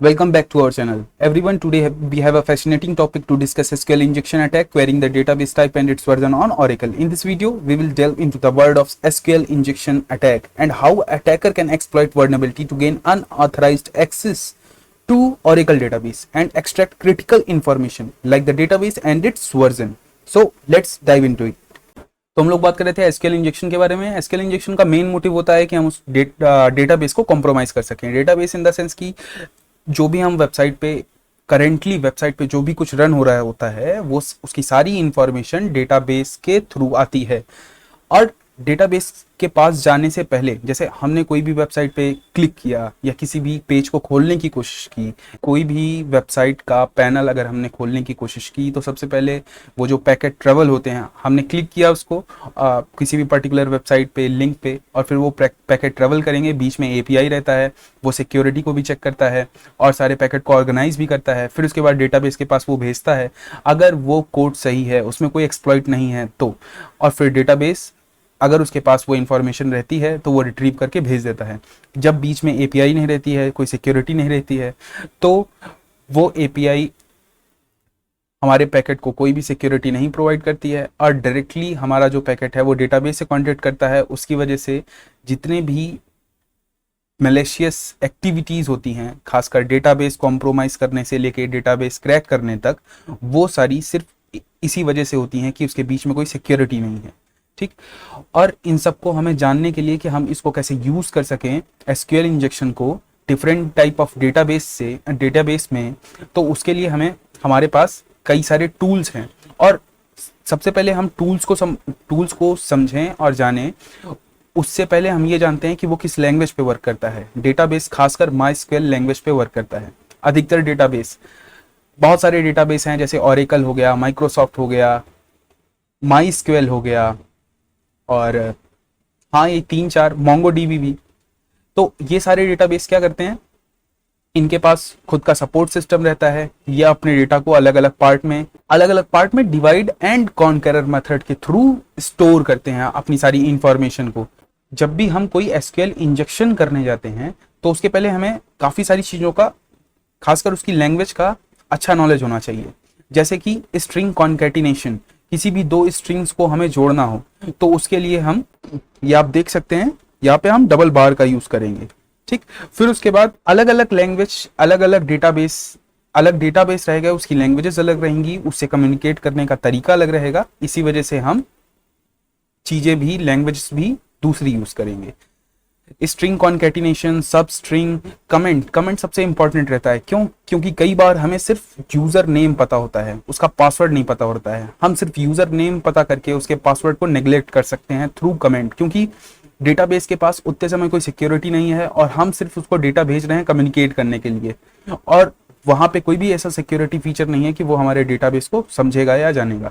Welcome back to our channel. Everyone, today we have a fascinating topic to discuss: SQL injection attack, querying the database type and its version on Oracle. In this video, we will delve into the world of SQL injection attack and how attacker can exploit vulnerability to gain unauthorized access to Oracle database and extract critical information like the database and its version. So let's dive into it. तो हम लोग बात कर रहे थे SQL injection के बारे में। एसक्यूएल इंजेक्शन का मेन मोटिव होता है कि हम उस डेटाबेस को कॉम्प्रोमाइज कर सकें। डेटाबेस इन द सेंस की जो भी हम वेबसाइट पे करेंटली वेबसाइट पे जो भी कुछ रन हो रहा होता है वो उसकी सारी इंफॉर्मेशन डेटाबेस के थ्रू आती है। और डेटाबेस के पास जाने से पहले, जैसे हमने कोई भी वेबसाइट पे क्लिक किया या किसी भी पेज को खोलने की कोशिश की, कोई भी वेबसाइट का पैनल अगर हमने खोलने की कोशिश की, तो सबसे पहले वो जो पैकेट ट्रेवल होते हैं, हमने क्लिक किया उसको किसी भी पर्टिकुलर वेबसाइट पे लिंक पे, और फिर वो पैकेट ट्रेवल करेंगे। बीच में एपीआई रहता है, वो सिक्योरिटी को भी चेक करता है और सारे पैकेट को ऑर्गेनाइज भी करता है। फिर उसके बाद डेटाबेस के पास वो भेजता है। अगर वो कोड सही है, उसमें कोई एक्सप्लॉइट नहीं है तो, और फिर डेटाबेस अगर उसके पास वो इन्फॉर्मेशन रहती है तो वो रिट्रीव करके भेज देता है। जब बीच में एपीआई नहीं रहती है, कोई सिक्योरिटी नहीं रहती है, तो वो एपीआई हमारे पैकेट को कोई भी सिक्योरिटी नहीं प्रोवाइड करती है और डायरेक्टली हमारा जो पैकेट है वो डेटाबेस से कॉन्टेक्ट करता है। उसकी वजह से जितने भी मैलिशियस एक्टिविटीज़ होती हैं, खासकर डेटाबेस कॉम्प्रोमाइज़ करने से लेके डेटाबेस क्रैक करने तक, वो सारी सिर्फ इसी वजह से होती हैं कि उसके बीच में कोई सिक्योरिटी नहीं है। ठीक, और इन सबको हमें जानने के लिए कि हम इसको कैसे यूज़ कर सकें एसक्यूएल इंजेक्शन को डिफरेंट टाइप ऑफ डेटाबेस में, तो उसके लिए हमारे पास कई सारे टूल्स हैं। और सबसे पहले हम टूल्स को समझें और जानें। उससे पहले हम ये जानते हैं कि वो किस लैंग्वेज पे वर्क करता है। डेटाबेस खासकर माइस्क्यूएल लैंग्वेज पे वर्क करता है। अधिकतर डेटाबेस, बहुत सारे डेटाबेस हैं, जैसे ओरेकल हो गया, माइक्रोसॉफ्ट हो गया, माइस्क्यूएल हो गया, और हाँ ये 3-4 मोंगोडीबी भी। तो ये सारे डेटाबेस क्या करते हैं, इनके पास खुद का सपोर्ट सिस्टम रहता है। ये अपने डेटा को अलग अलग पार्ट में डिवाइड एंड कॉन्करर मेथड के थ्रू स्टोर करते हैं अपनी सारी इंफॉर्मेशन को। जब भी हम कोई एसक्यूएल इंजेक्शन करने जाते हैं तो उसके पहले हमें काफ़ी सारी चीज़ों का, खासकर उसकी लैंग्वेज का अच्छा नॉलेज होना चाहिए। जैसे कि स्ट्रिंग कॉन्कैटिनेशन, किसी भी दो स्ट्रिंग्स को हमें जोड़ना हो तो उसके लिए हम, ये आप देख सकते हैं यहाँ पे हम डबल बार का यूज करेंगे। ठीक, फिर उसके बाद अलग अलग लैंग्वेज, अलग डेटाबेस रहेगा, उसकी लैंग्वेजेस अलग रहेंगी, उससे कम्युनिकेट करने का तरीका अलग रहेगा। इसी वजह से हम चीजें भी, लैंग्वेजेस भी दूसरी यूज करेंगे। स्ट्रिंग कॉन्कैटिनेशन, सब स्ट्रिंग, कमेंट सबसे इंपॉर्टेंट रहता है। क्यों? क्योंकि कई बार हमें सिर्फ यूजर नेम पता होता है, उसका पासवर्ड नहीं पता होता है। हम सिर्फ यूजर नेम पता करके उसके पासवर्ड को नेग्लेक्ट कर सकते हैं थ्रू कमेंट, क्योंकि डेटाबेस के पास उतने समय कोई सिक्योरिटी नहीं है और हम सिर्फ उसको डेटा भेज रहे हैं कम्युनिकेट करने के लिए, और वहां पे कोई भी ऐसा सिक्योरिटी फीचर नहीं है कि वो हमारे डेटाबेस को समझेगा या जानेगा।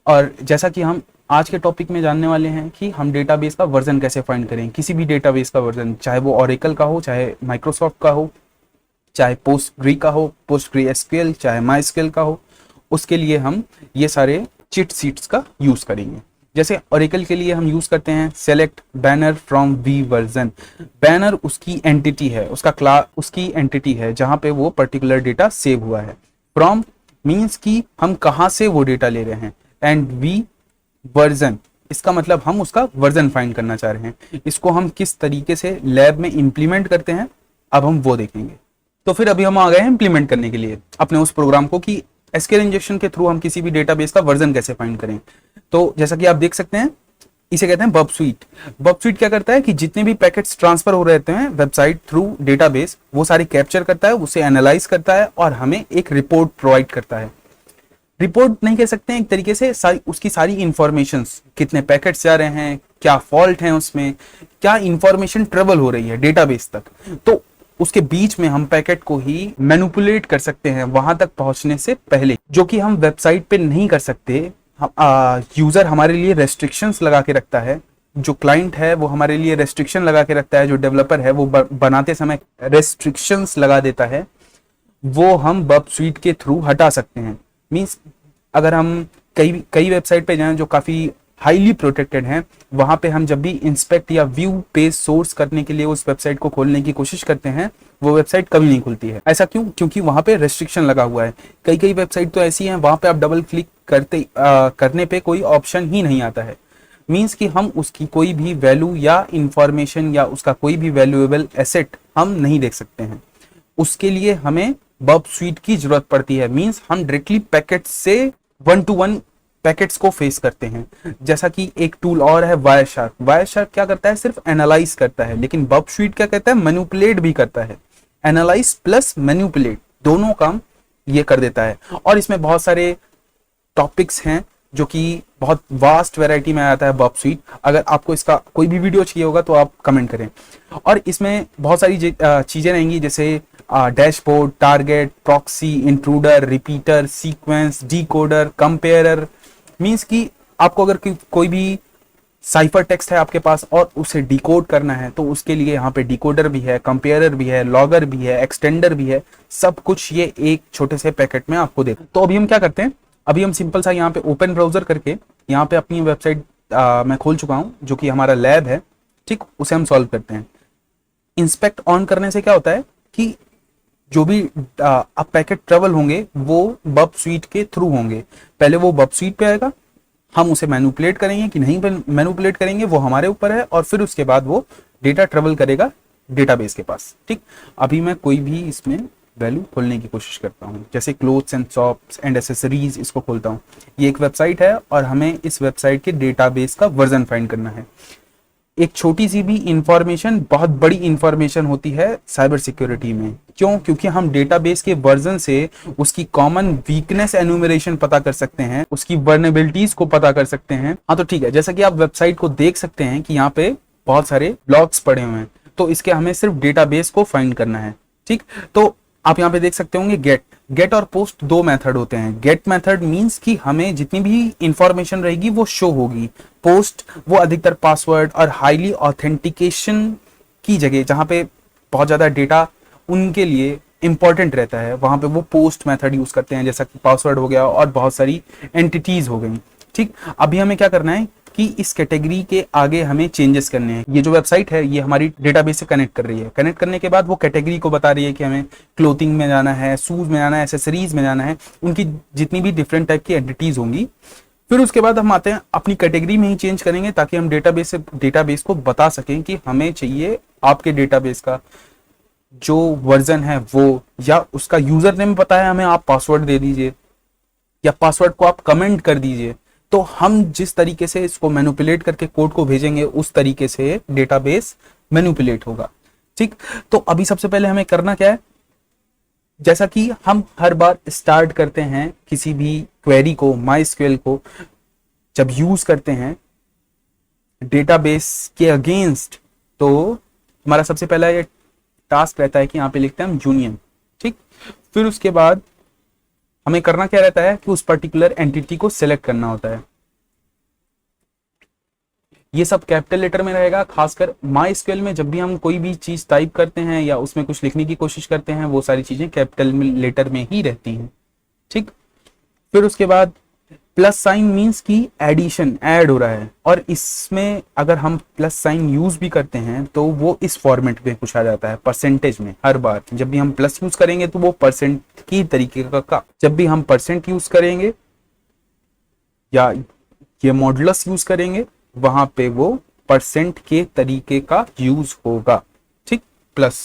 और जैसा कि हम आज के टॉपिक में जानने वाले हैं कि हम डेटाबेस का वर्जन कैसे फाइंड करें। किसी भी डेटाबेस का वर्जन, चाहे वो ओरेकल का हो, चाहे माइक्रोसॉफ्ट का हो, चाहे पोस्टग्री का हो, पोस्टग्री एसक्यूएल, चाहे माइस्क्यूएल का हो, उसके लिए हम ये सारे चिट शीट्स का यूज करेंगे। जैसे ओरेकल के लिए हम यूज करते हैं select banner from V version. Banner उसकी एंटिटी है, उसकी एंटिटी है जहां पे वो पर्टिकुलर डेटा सेव हुआ है। फ्रॉम मीन्स कि हम कहाँ से वो डेटा ले रहे हैं, एंड वी वर्जन, इसका मतलब हम उसका वर्जन फाइंड करना चाह रहे हैं। इसको हम किस तरीके से लैब में इंप्लीमेंट करते हैं, अब हम वो देखेंगे। तो फिर अभी हम आ गए हैं इंप्लीमेंट करने के लिए अपने उस प्रोग्राम को कि एसक्यूएल इंजेक्शन के थ्रू हम किसी भी डेटाबेस का वर्जन कैसे फाइंड करें। तो जैसा कि आप देख सकते हैं, इसे कहते हैं बब स्वीट। बब स्वीट क्या करता है कि जितने भी पैकेट्स ट्रांसफर हो रहे हैं वेबसाइट थ्रू डेटाबेस, वो सारे कैप्चर करता है, उसे एनालाइज करता है और हमें एक रिपोर्ट प्रोवाइड करता है। रिपोर्ट नहीं कह सकते हैं, एक तरीके से उसकी सारी इंफॉर्मेशंस, कितने पैकेट्स जा रहे हैं, क्या फॉल्ट है उसमें, क्या इंफॉर्मेशन ट्रेवल हो रही है डेटाबेस तक, तो उसके बीच में हम पैकेट को ही मैनिपुलेट कर सकते हैं वहां तक पहुंचने से पहले, जो कि हम वेबसाइट पे नहीं कर सकते। यूजर हमारे लिए रेस्ट्रिक्शंस लगा के रखता है, जो क्लाइंट है वो हमारे लिए रेस्ट्रिक्शन लगा के रखता है, जो डेवलपर है वो बनाते समय रेस्ट्रिक्शंस लगा देता है, वो हम बब स्वीट के थ्रू हटा सकते हैं। मीन्स अगर हम कई वेबसाइट पे जाएं जो काफ़ी हाईली प्रोटेक्टेड हैं। वहां पे हम जब भी इंस्पेक्ट या व्यू पेज सोर्स करने के लिए उस वेबसाइट को खोलने की कोशिश करते हैं, वो वेबसाइट कभी नहीं खुलती है। ऐसा क्यों? क्योंकि वहां पे रेस्ट्रिक्शन लगा हुआ है। कई कई वेबसाइट तो ऐसी हैं, वहां पे आप डबल क्लिक करने पे कोई ऑप्शन ही नहीं आता है। मीन्स कि हम उसकी कोई भी वैल्यू या इंफॉर्मेशन या उसका कोई भी वैल्यूएबल एसेट हम नहीं देख सकते हैं। उसके लिए हमें बर्ब स्वीट की जरूरत पड़ती है। मीन्स हम डायरेक्टली पैकेट से 1 to 1 पैकेट्स को फेस करते हैं। जैसा कि एक टूल और है वायर शार्क। वायर शार्क क्या करता है? सिर्फ एनालाइज करता है, लेकिन बर्ब स्वीट क्या कहता है? मैनिपुलेट भी करता है। एनालाइज प्लस मैनिपुलेट दोनों काम ये कर देता है। और इसमें बहुत सारे टॉपिक्स हैं जो कि बहुत वास्ट वैरायटी में आता है बर्ब स्वीट। अगर आपको इसका कोई भी वीडियो चाहिए होगा तो आप कमेंट करें। और इसमें बहुत सारी चीजें रहेंगी, जैसे dashboard, target, proxy, intruder, repeater, sequence, decoder, comparer. Means कि आपको अगर कोई भी साइफर टेक्स्ट है आपके पास और उसे डिकोड करना है, तो उसके लिए यहाँ पे डिकोडर भी है, कंपेयरर भी है, लॉगर भी है, एक्सटेंडर भी है। सब कुछ ये एक छोटे से पैकेट में आपको देते हैं। तो अभी हम क्या करते हैं, अभी हम सिंपल सा यहाँ पे ओपन ब्राउजर करके यहाँ पे अपनी वेबसाइट मैं खोल चुका हूँ, जो कि हमारा लैब है, ठीक, उसे हम सॉल्व करते हैं। इंस्पेक्ट ऑन करने से क्या होता है कि जो भी अब पैकेट ट्रेवल होंगे वो बर्ब स्वीट के थ्रू होंगे। पहले वो बर्ब स्वीट पे आएगा, हम उसे मैनिपुलेट करेंगे कि नहीं मैनिपुलेट करेंगे वो हमारे ऊपर है, और फिर उसके बाद वो डेटा ट्रेवल करेगा डेटाबेस के पास। ठीक, अभी मैं कोई भी इसमें वैल्यू खोलने की कोशिश करता हूँ, जैसे clothes and shops and accessories, इसको खोलता हूँ। ये एक वेबसाइट है और हमें इस वेबसाइट के डेटाबेस का वर्जन फाइंड करना है। एक छोटी सी भी इंफॉर्मेशन बहुत बड़ी इंफॉर्मेशन होती है साइबर सिक्योरिटी में। क्यों? क्योंकि हम डेटाबेस के वर्जन से उसकी कॉमन वीकनेस एन्यूमरेशन पता कर सकते हैं, उसकी वर्नेबिलिटीज को पता कर सकते हैं। हाँ तो ठीक है, जैसा कि आप वेबसाइट को देख सकते हैं कि यहाँ पे बहुत सारे ब्लॉक्स पड़े हुए हैं, तो इसके हमें सिर्फ डेटाबेस को फाइंड करना है। ठीक, तो आप यहाँ पे देख सकते होंगे गेट और पोस्ट दो मेथड होते हैं। गेट मेथड मींस कि हमें जितनी भी इंफॉर्मेशन रहेगी वो शो होगी। पोस्ट वो अधिकतर पासवर्ड और हाईली ऑथेंटिकेशन की जगह, जहां पे बहुत ज्यादा डेटा उनके लिए इंपॉर्टेंट रहता है, वहां पे वो पोस्ट मेथड यूज करते हैं, जैसा कि पासवर्ड हो गया और बहुत सारी एंटिटीज हो गई। ठीक, अभी हमें क्या करना है कि इस कैटेगरी के आगे हमें चेंजेस करने हैं। ये जो वेबसाइट है ये हमारी डेटाबेस से कनेक्ट कर रही है। कनेक्ट करने के बाद वो कैटेगरी को बता रही है कि हमें क्लोथिंग में जाना है, शूज में जाना है, एसेसरीज में जाना है, उनकी जितनी भी डिफरेंट टाइप की एंटिटीज होंगी। फिर उसके बाद हम आते हैं अपनी कैटेगरी में ही चेंज करेंगे, ताकि हम डेटाबेस को बता सकें कि हमें चाहिए आपके डेटाबेस का जो वर्जन है वो, या उसका यूजर नेम पता है हमें, आप पासवर्ड दे दीजिए या पासवर्ड को आप कमेंट कर दीजिए। तो हम जिस तरीके से इसको मैनिपुलेट करके कोड को भेजेंगे उस तरीके से डेटाबेस मैनिपुलेट होगा। ठीक, तो अभी सबसे पहले हमें करना क्या है, जैसा कि हम हर बार स्टार्ट करते हैं किसी भी क्वेरी को, MySQL को जब यूज करते हैं डेटाबेस के अगेंस्ट, तो हमारा सबसे पहला ये टास्क रहता है कि यहाँ पे लिखते हैं हम यूनियन। ठीक, फिर उसके बाद हमें करना क्या रहता है कि उस पर्टिकुलर एंटिटी को सिलेक्ट करना होता है। ये सब कैपिटल लेटर में रहेगा। खासकर MySQL में जब भी हम कोई भी चीज टाइप करते हैं या उसमें कुछ लिखने की कोशिश करते हैं, वो सारी चीजें कैपिटल लेटर में ही रहती हैं। ठीक, फिर उसके बाद प्लस साइन मींस की एडिशन, ऐड हो रहा है, और इसमें अगर हम प्लस साइन यूज भी करते हैं तो वो इस फॉर्मेट में कुछ आ जाता है, परसेंटेज में। हर बार जब भी हम प्लस यूज करेंगे तो वो परसेंट की तरीके का, जब भी हम परसेंट यूज करेंगे या ये मॉडुलस यूज करेंगे वहां पे वो परसेंट के तरीके का यूज होगा। ठीक, प्लस।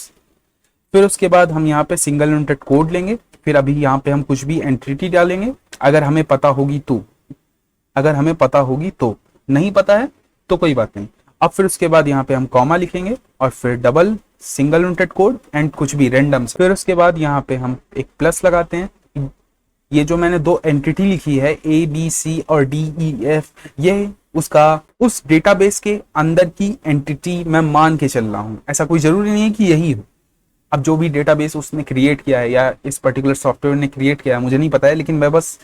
फिर उसके बाद हम यहाँ पे सिंगल यूनिट कोड लेंगे। फिर अभी यहाँ पे हम कुछ भी एंटिटी डालेंगे, अगर हमें पता होगी तो, अगर हमें पता होगी तो, नहीं पता है तो कोई बात नहीं। अब फिर उसके बाद यहाँ पे हम कॉमा लिखेंगे और फिर double single unit code and कुछ भी रैंडम। फिर उसके बाद यहाँ पे हम एक प्लस लगाते हैं। ये जो मैंने दो एंटिटी लिखी है ABC और DEF, ये उसका उस डेटाबेस के अंदर की एंटिटी मैं मान के चल रहा हूं। ऐसा कोई जरूरी नहीं है कि यही हो। अब जो भी डेटाबेस उसने क्रिएट किया है या इस पर्टिकुलर सॉफ्टवेयर ने क्रिएट किया है मुझे नहीं पता है, लेकिन मैं बस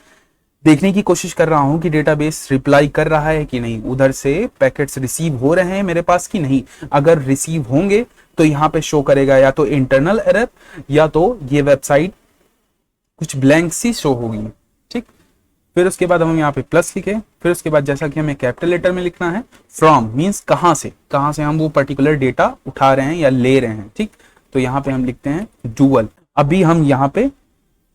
देखने की कोशिश कर रहा हूं कि डेटाबेस रिप्लाई कर रहा है कि नहीं, उधर से पैकेट्स रिसीव हो रहे हैं मेरे पास कि नहीं। अगर रिसीव होंगे तो यहाँ पे शो करेगा या तो इंटरनल एरर या तो ये वेबसाइट कुछ ब्लैंक सी शो होगी। ठीक, फिर उसके बाद हम यहाँ पे प्लस लिखे, फिर उसके बाद जैसा कि हमें कैपिटल लेटर में लिखना है, फ्रॉम मीन्स कहाँ से हम वो पर्टिकुलर डेटा उठा रहे हैं या ले रहे हैं, ठीक। तो यहाँ पे हम लिखते हैं डुअल। अभी हम यहाँ पे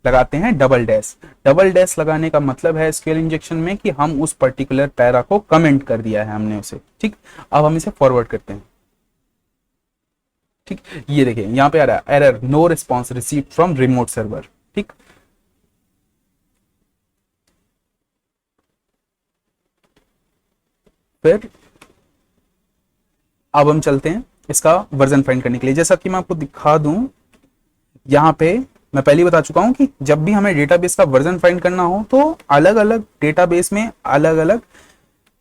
लगाते हैं डबल डैश। डबल डैश लगाने का मतलब है एसक्यूएल इंजेक्शन में कि हम उस पर्टिकुलर पैरा को कमेंट कर दिया है हमने उसे, ठीक। अब हम इसे फॉरवर्ड करते हैं, ठीक। ये देखिए यहाँ पे आ रहा है error, no response received from remote server, ठीक। फिर अब हम चलते हैं इसका वर्जन फाइंड करने के लिए। जैसा कि मैं आपको दिखा दूं, यहाँ पे मैं पहले ही बता चुका हूं कि जब भी हमें डेटाबेस का वर्जन फाइंड करना हो तो अलग अलग डेटाबेस में अलग अलग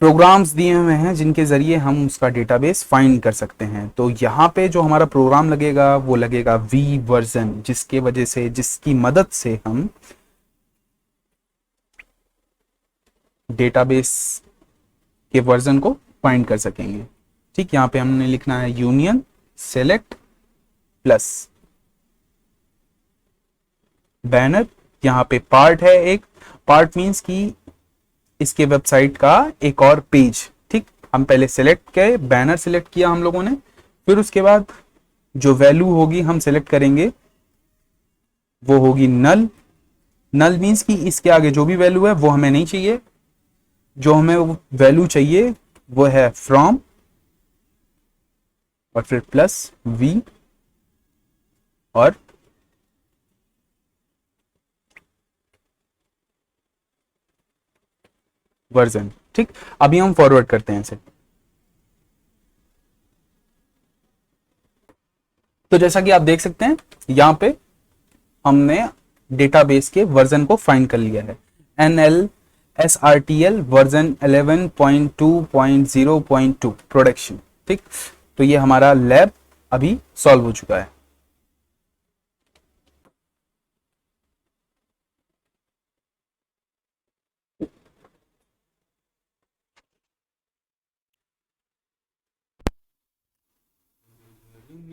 प्रोग्राम्स दिए हुए हैं जिनके जरिए हम उसका डेटाबेस फाइंड कर सकते हैं। तो यहाँ पे जो हमारा प्रोग्राम लगेगा वो लगेगा वी वर्जन, जिसके वजह से, जिसकी मदद से हम डेटाबेस के वर्जन को फाइंड कर सकेंगे, ठीक। यहाँ पे हमने लिखना है यूनियन सेलेक्ट प्लस बैनर। यहाँ पे पार्ट है, एक पार्ट मीन्स कि इसके वेबसाइट का एक और पेज, ठीक। हम पहले सेलेक्ट किए, बैनर सेलेक्ट किया हम लोगों ने, फिर उसके बाद जो वैल्यू होगी हम सेलेक्ट करेंगे वो होगी नल। नल मीन्स कि इसके आगे जो भी वैल्यू है वो हमें नहीं चाहिए, जो हमें वैल्यू चाहिए वो है फ्रॉम और फिर प्लस वी और वर्जन, ठीक। अभी हम फॉरवर्ड करते हैं इसे। तो जैसा कि आप देख सकते हैं यहां पे हमने डेटाबेस के वर्जन को फाइंड कर लिया है, NLSRTL वर्जन 11.2.0.2 प्रोडक्शन, ठीक। तो ये हमारा लैब अभी सॉल्व हो चुका है।